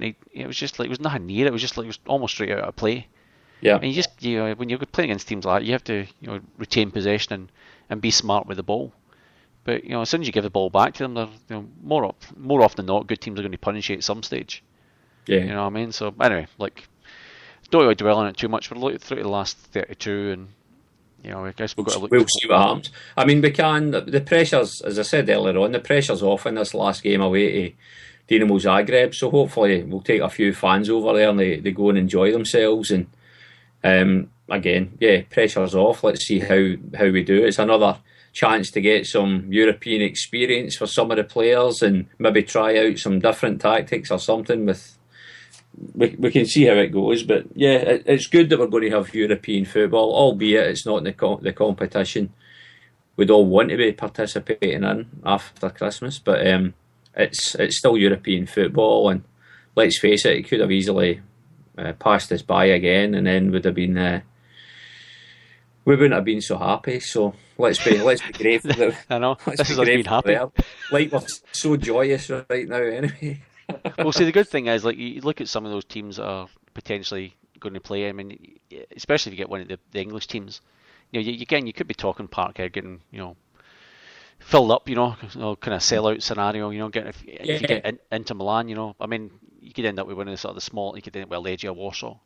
and it was just like, it was nothing near it. It was just like, it was almost straight out of play. Yeah. And when you're playing against teams like that, you have to, retain possession and be smart with the ball. But as soon as you give the ball back to them, they're, more often than not, good teams are going to punish you at some stage. Yeah. You know what I mean? So anyway, like, don't really dwell on it too much. We're looking through to the last 32, and I guess we've got to look. We'll see what happens. I mean, we can. The pressure's, as I said earlier on, the pressure's off in this last game away to Dinamo Zagreb. So hopefully we'll take a few fans over there and they go and enjoy themselves. And again, yeah, pressure's off. Let's see how we do. It's another chance to get some European experience for some of the players and maybe try out some different tactics or something. We can see how it goes, but yeah, it's good that we're going to have European football, albeit it's not the competition we'd all want to be participating in after Christmas. But it's still European football, and let's face it could have easily passed us by again, and then would have been we wouldn't have been so happy. So let's be grateful that I know this is us being happy. Like, we're so joyous right now, anyway. Well, see, the good thing is, like, you look at some of those teams that are potentially going to play. I mean, especially if you get one of the English teams, you could be talking Parkhead getting, filled up, kind of sellout scenario. If you get into Milan, I mean, you could end up with one of the sort of the small. You could end up with Legia Warsaw,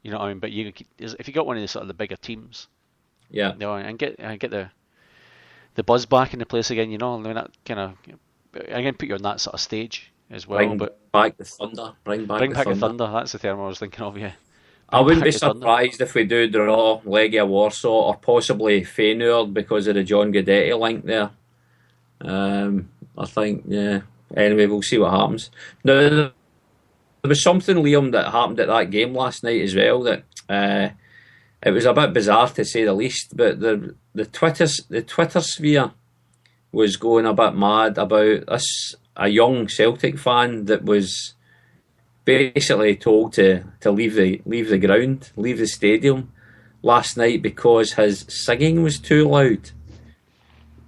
you know what I mean. But if you got one of the sort of the bigger teams, yeah, and get the buzz back in the place again, I mean, that kind of, I'm gonna put you on that sort of stage as well. Bring back the thunder. Bring back the thunder. That's the term I was thinking of. Yeah. I wouldn't be surprised if we do draw Legia Warsaw or possibly Feyenoord because of the John Guidetti link there. I think, yeah. Anyway, we'll see what happens. Now, there was something, Liam, that happened at that game last night as well that it was a bit bizarre to say the least. But the Twitter sphere was going a bit mad about this. A young Celtic fan that was basically told to leave the ground, leave the stadium last night because his singing was too loud.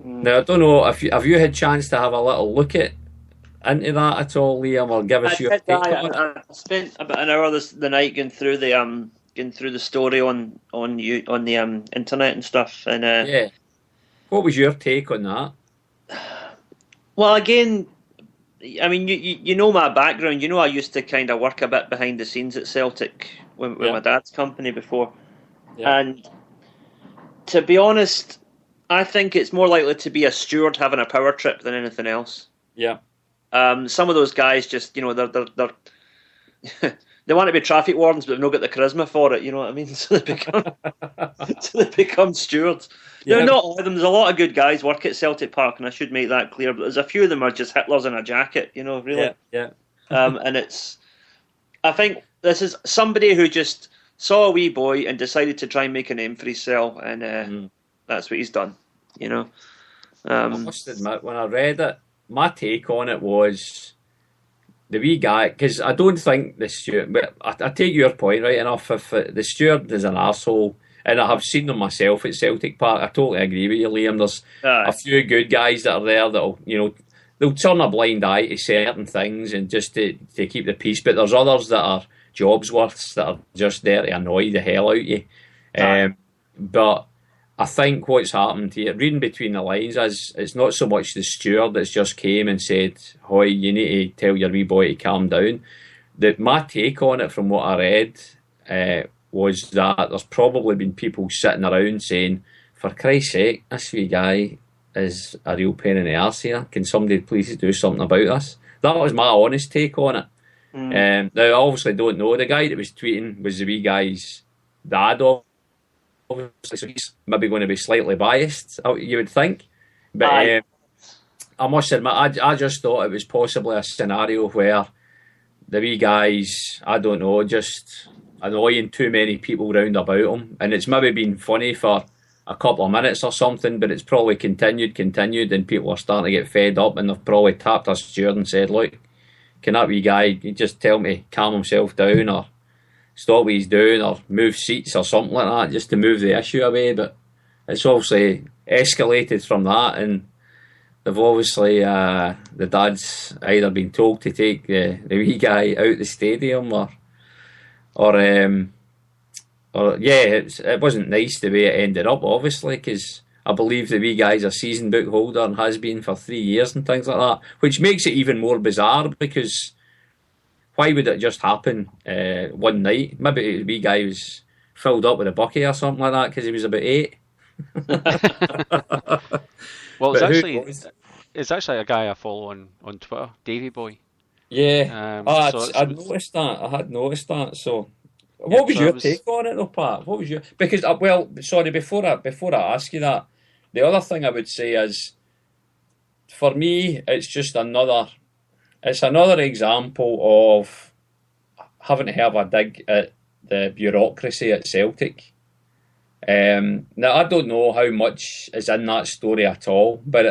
Now, I don't know if have you had a chance to have a little look into that at all, Liam, or give us your take on it? I spent about an hour the night going through the story on the internet and stuff, and yeah. What was your take on that? Well, again, I mean, you know my background. I used to kind of work a bit behind the scenes at Celtic with my dad's company before. Yeah. And to be honest, I think it's more likely to be a steward having a power trip than anything else. Yeah. Some of those guys just, they're they want to be traffic wardens, but they've not got the charisma for it. You know what I mean? So they become stewards. Yeah. Not all of them. There's a lot of good guys work at Celtic Park, and I should make that clear. But there's a few of them are just Hitlers in a jacket. Really. Yeah. And I think this is somebody who just saw a wee boy and decided to try and make a name for himself, and that's what he's done. I must admit, when I read it, my take on it was the wee guy, because I don't think the steward, but I take your point right enough. If the steward is an arsehole, and I have seen them myself at Celtic Park, I totally agree with you, Liam. There's a few good guys that are there that'll, they'll turn a blind eye to certain things and just to keep the peace, but there's others that are Jobsworths that are just there to annoy the hell out of you. But I think what's happened here, reading between the lines, is it's not so much the steward that's just came and said, "Hoy, you need to tell your wee boy to calm down." My take on it from what I read was that there's probably been people sitting around saying, "For Christ's sake, this wee guy is a real pain in the arse here. Can somebody please do something about this?" That was my honest take on it. Now, I obviously don't know. The guy that was tweeting was the wee guy's dad, obviously, so he's maybe going to be slightly biased, you would think. But I must admit, I just thought it was possibly a scenario where the wee guy's, I don't know, just annoying too many people round about him. And it's maybe been funny for a couple of minutes or something, but it's probably continued, and people are starting to get fed up, and they've probably tapped a steward and said, "Look, can that wee guy just tell me to calm himself down, or stop what he's doing, or move seats or something like that, just to move the issue away?" But it's obviously escalated from that, and they've obviously the dad's either been told to take the wee guy out the stadium or it wasn't nice the way it ended up, obviously, because I believe the wee guy's a season book holder and has been for 3 years and things like that, which makes it even more bizarre because why would it just happen one night? Maybe the wee guy was filled up with a bucket or something like that because he was about 8. Well, it's actually a guy I follow on Twitter, Davy Boy. Yeah, I'd noticed that. I had noticed that. So, what was your take on it, though, Pat? What was your because sorry, before I ask you that, the other thing I would say is, for me, it's just another example of having to have a dig at the bureaucracy at Celtic. Now, I don't know how much is in that story at all, but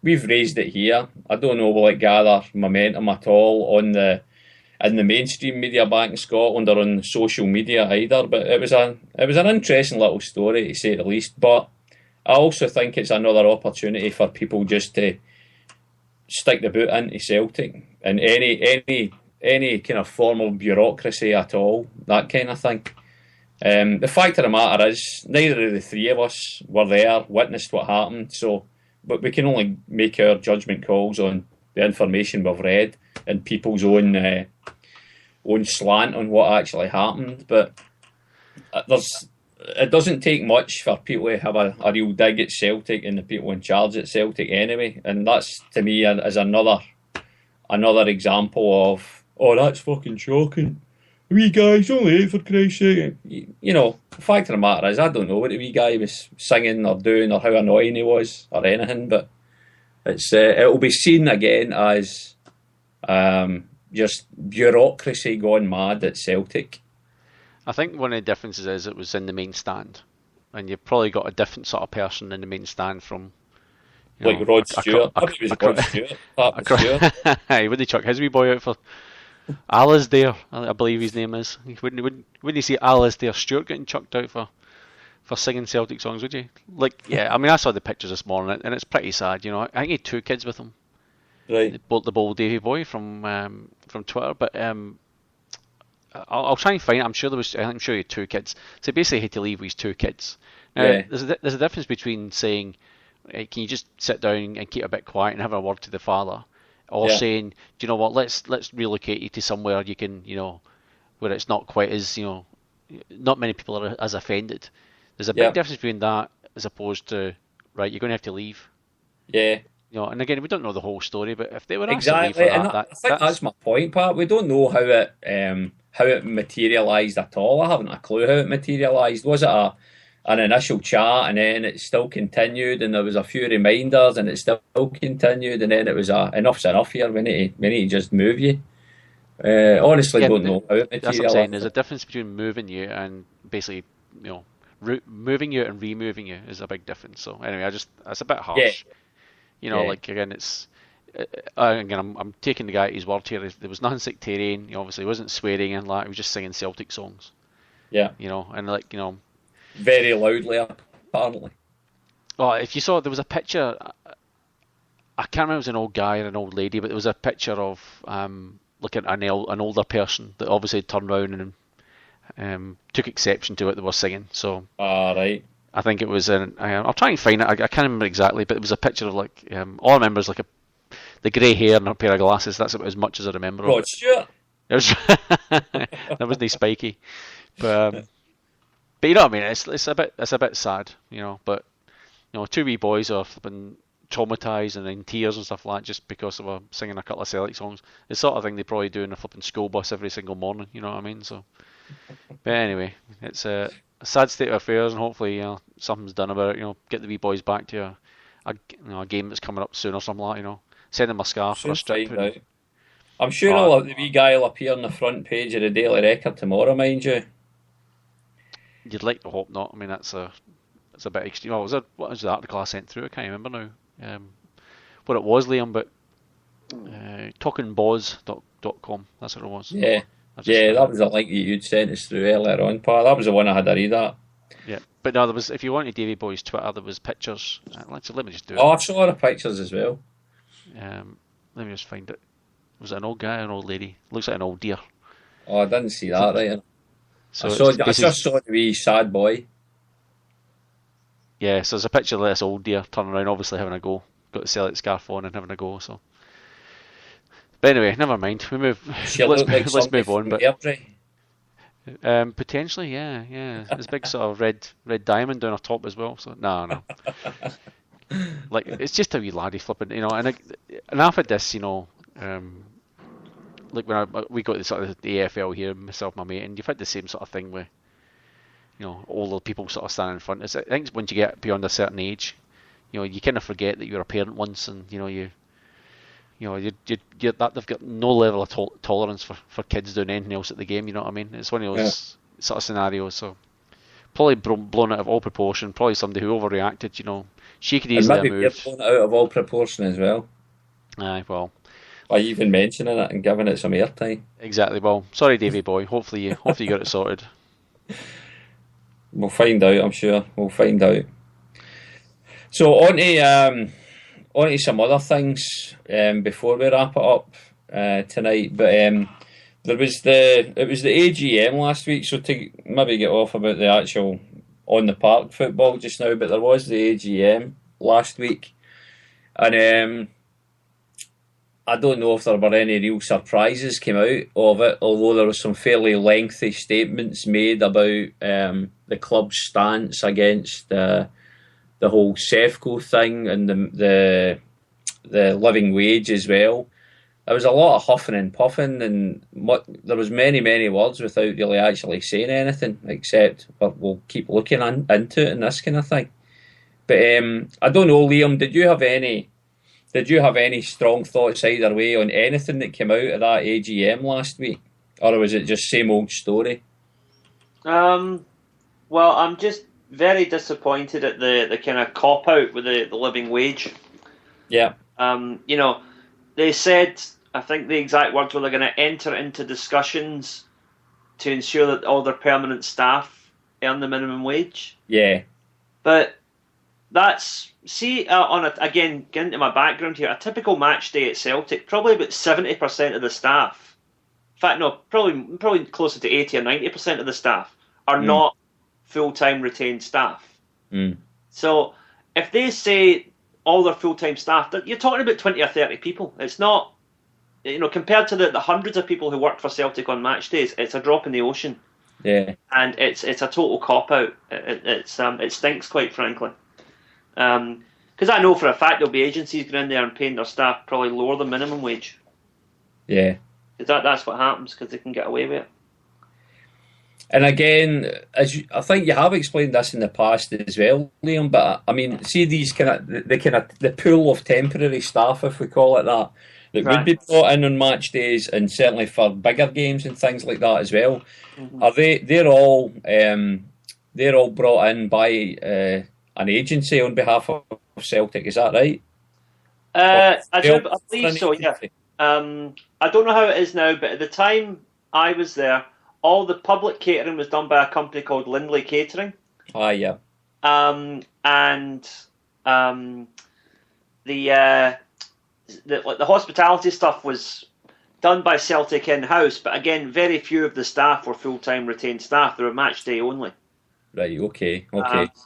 we've raised it here. I don't know will it gather momentum at all in the mainstream media back in Scotland or on social media either. But it was an interesting little story, to say the least. But I also think it's another opportunity for people just to stick the boot into Celtic and any kind of formal bureaucracy at all, that kind of thing. The fact of the matter is, neither of the three of us were there, witnessed what happened, but we can only make our judgment calls on the information we've read and people's own slant on what actually happened. But it doesn't take much for people to have a real dig at Celtic and the people in charge at Celtic anyway, and that's, to me, is another example of, oh, that's fucking shocking. The wee guy's only 8 for Christ's sake. You know, the fact of the matter is, I don't know what the wee guy was singing or doing or how annoying he was or anything, but it'll be seen again as just bureaucracy gone mad at Celtic. I think one of the differences is it was in the main stand, and you've probably got a different sort of person in the main stand from Rod Stewart. Rod Stewart. Hey, wouldn't he chuck his wee boy out for Alasdair? I believe his name is. Wouldn't you see Alasdair Stewart getting chucked out for singing Celtic songs? Would you? Yeah. I mean, I saw the pictures this morning, and it's pretty sad. You know, I think he had 2 kids with him. Right. The bold Davy Boy from Twitter, but I'll try and find it. I'm sure he had 2 kids. So basically, he had to leave with his 2 kids. Now, there's a difference between saying, hey, can you just sit down and keep a bit quiet and have a word to the father, or saying, do you know what? Let's relocate you to somewhere you can, where it's not quite as, not many people are as offended. There's a big difference between that as opposed to, right, you're going to have to leave. Yeah. And again, we don't know the whole story, but if they were exactly, for that, I think that's my point, Pat. We don't know how it materialised at all. I haven't a clue how it materialised. Was it an initial chat and then it still continued, and there was a few reminders and it still continued, and then it was enough's enough here. We need to just move you. Honestly, don't know how it materialised. That's what I'm saying. There's a difference between moving you and basically, moving you and removing you is a big difference. So anyway, it's a bit harsh. Again, it's I'm taking the guy at his word here. There was nothing sectarian. Obviously, he wasn't swearing and he was just singing Celtic songs. Yeah. And very loudly, apparently. Well, if you saw, there was a picture. I can't remember if it was an old guy or an old lady, but there was a picture of looking at an older person that obviously turned around and took exception to what they were singing. So. Right. I think it was I'll try and find it. I can't remember exactly, but it was a picture of all I remember is the grey hair and a pair of glasses. That's about as much as I remember. Rod Stewart. That wasn't spiky, but you know what I mean. It's a bit sad, But 2 wee boys have been traumatised and in tears and stuff like that just because of singing a couple of Celtic songs. It's the sort of thing they probably do in a flipping school bus every single morning. You know what I mean? So, but anyway, it's a sad state of affairs, and hopefully something's done about it. Get the wee boys back to a game that's coming up soon or something like that. Send them a scarf for a strip. I'm sure the wee guy will appear on the front page of the Daily Record tomorrow, mind you. You'd like to hope not. I mean, it's a bit extreme. What was the article I sent through? I can't remember now what it was, Liam, but talkingboz.com, that's what it was. Yeah. That was the link that you'd sent us through earlier on, Pat. That was the one I had to read at. Yeah, but no, there was. If you wanted Davy Boy's Twitter, there was pictures. Let me just do it. Oh, I saw the pictures as well. Let me just find it. Was it an old guy or an old lady? Looks like an old deer. Oh, I didn't see that, right? So I just saw the wee sad boy. Yeah, so there's a picture of this old deer turning around, obviously having a go. Got the Celtic scarf on and having a go. So, but anyway, never mind. We move. Let's move on. But potentially, yeah. There's a big sort of red diamond down her top as well. So no. Like it's just a wee laddie flipping, And I've had this, like when we got the sort of the AFL here, myself, my mate, and you've had the same sort of thing with, all the people sort of standing in front. I think once you get beyond a certain age, you kind of forget that you're a parent once, and you that they've got no level of tolerance for kids doing anything else at the game. You know what I mean? It's one of those sort of scenarios. So probably blown out of all proportion. Probably somebody who overreacted. She could easily have moved. Blown out of all proportion as well. Aye, well. By even mentioning it and giving it some airtime. Exactly. Well, sorry, Davy boy. Hopefully you got it sorted. We'll find out. I'm sure we'll find out. So on to some other things before we wrap it up tonight. But it was the AGM last week. So to maybe get off about the actual on the park football just now, but there was the AGM last week, and I don't know if there were any real surprises came out of it, although there were some fairly lengthy statements made about the club's stance against the whole Sefco thing and the living wage as well. There was a lot of huffing and puffing, and there was many words without really actually saying anything, except we'll keep looking into it and this kind of thing. But I don't know, Liam, did you have any strong thoughts either way on anything that came out of that AGM last week? Or was it just same old story? Well, I'm just very disappointed at the kind of cop-out with the living wage. Yeah. They said, I think the exact words were, they're going to enter into discussions to ensure that all their permanent staff earn the minimum wage. Yeah. But that's, again, getting into my background here, a typical match day at Celtic, probably about 70% of the staff, in fact, no, probably closer to 80 or 90% of the staff are not full-time retained staff. So if they say all their full-time staff, you're talking about 20 or 30 people. It's not, compared to the hundreds of people who work for Celtic on match days, it's a drop in the ocean. Yeah. And it's a total cop-out. It stinks, quite frankly. Because I know for a fact there'll be agencies going in there and paying their staff probably lower than minimum wage. Yeah. That's what happens, because they can get away with it. And again, I think you have explained this in the past as well, Liam. But I mean, see these the pool of temporary staff, if we call it that would be brought in on match days, and certainly for bigger games and things like that as well. Mm-hmm. Are they're all brought in by an agency on behalf of Celtic? Is that right? I believe so. Yeah. I don't know how it is now, but at the time I was there, all the public catering was done by a company called Lindley Catering. Ah, yeah. And the hospitality stuff was done by Celtic in-house, but again, very few of the staff were full-time retained staff. They were match day only. Right, okay.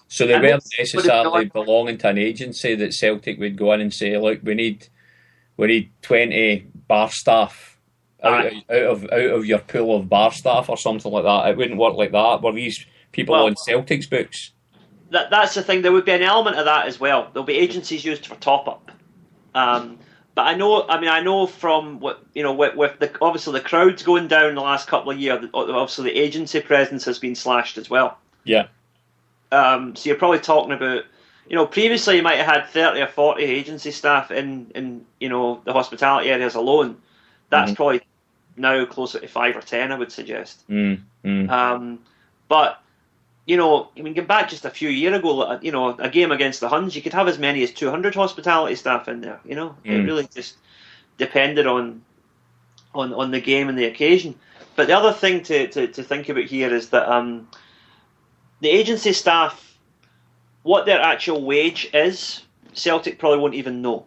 So they weren't necessarily belonging to an agency that Celtic would go in and say, look, we need 20 bar staff out of your pool of bar staff or something like that. It wouldn't work like that. Were these people on Celtic's books? That's the thing. There would be an element of that as well. There'll be agencies used for top-up. But I know from what with obviously the crowds going down the last couple of years, obviously the agency presence has been slashed as well. Yeah. So you're probably talking about, previously you might have had 30 or 40 agency staff in the hospitality areas alone. That's probably now closer to 5 or 10, I would suggest. But going back just a few years ago, a game against the Huns, you could have as many as 200 hospitality staff in there. It really just depended on the game and the occasion. But the other thing to think about here is that the agency staff, what their actual wage is, Celtic probably won't even know.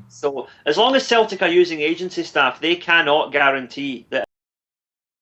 So as long as Celtic are using agency staff, they cannot guarantee that